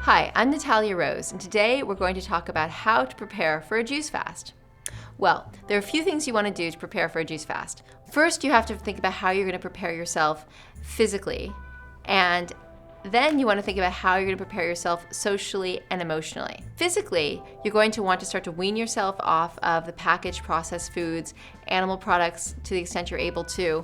Hi, I'm Natalia Rose, and today we're going to talk about how to prepare for a juice fast. Well, there are a few things you want to do to prepare for a juice fast. First, you have to think about how you're going to prepare yourself physically, and then you want to think about how you're going to prepare yourself socially and emotionally. Physically, you're going to want to start to wean yourself off of the packaged processed foods, animal products to the extent you're able to,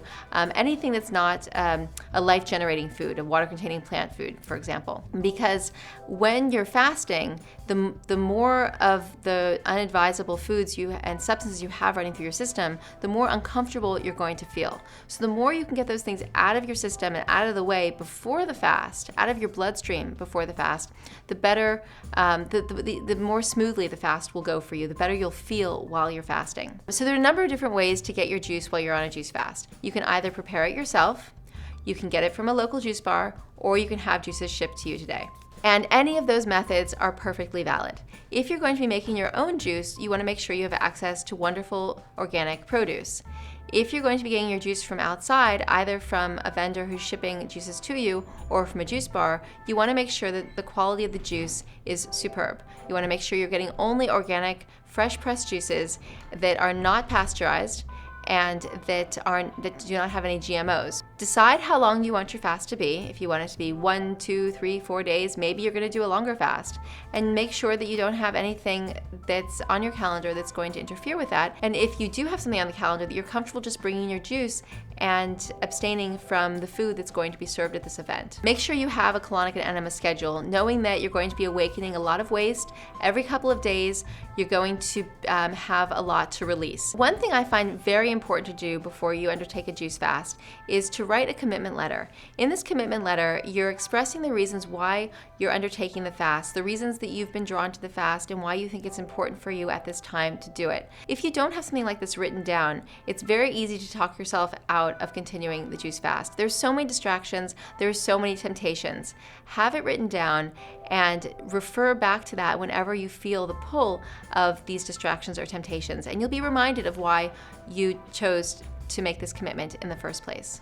anything that's not a life-generating food, a water-containing plant food, for example. Because when you're fasting, the more of the unadvisable foods and substances you have running through your system, the more uncomfortable you're going to feel. So the more you can get those things out of your system and out of the way before the fast, out of your bloodstream before the fast, the better, the more smoothly the fast will go for you, the better you'll feel while you're fasting. So there are a number of different ways to get your juice while you're on a juice fast. You can either prepare it yourself, you can get it from a local juice bar, or you can have juices shipped to you today. And any of those methods are perfectly valid. If you're going to be making your own juice, you want to make sure you have access to wonderful organic produce. If you're going to be getting your juice from outside, either from a vendor who's shipping juices to you or from a juice bar, you want to make sure that the quality of the juice is superb. You want to make sure you're getting only organic, fresh pressed juices that are not pasteurized and that do not have any GMOs. Decide how long you want your fast to be. If you want it to be 1, 2, 3, 4 days, maybe you're going to do a longer fast. And make sure that you don't have anything that's on your calendar that's going to interfere with that. And if you do have something on the calendar, that you're comfortable just bringing your juice and abstaining from the food that's going to be served at this event. Make sure you have a colonic and enema schedule, knowing that you're going to be awakening a lot of waste. Every couple of days, you're going to have a lot to release. One thing I find very important to do before you undertake a juice fast is to write a commitment letter. In this commitment letter, you're expressing the reasons why you're undertaking the fast, the reasons that you've been drawn to the fast, and why you think it's important for you at this time to do it. If you don't have something like this written down, it's very easy to talk yourself out of continuing the juice fast. There's so many distractions, there's so many temptations. Have it written down and refer back to that whenever you feel the pull of these distractions or temptations, and you'll be reminded of why you chose to make this commitment in the first place.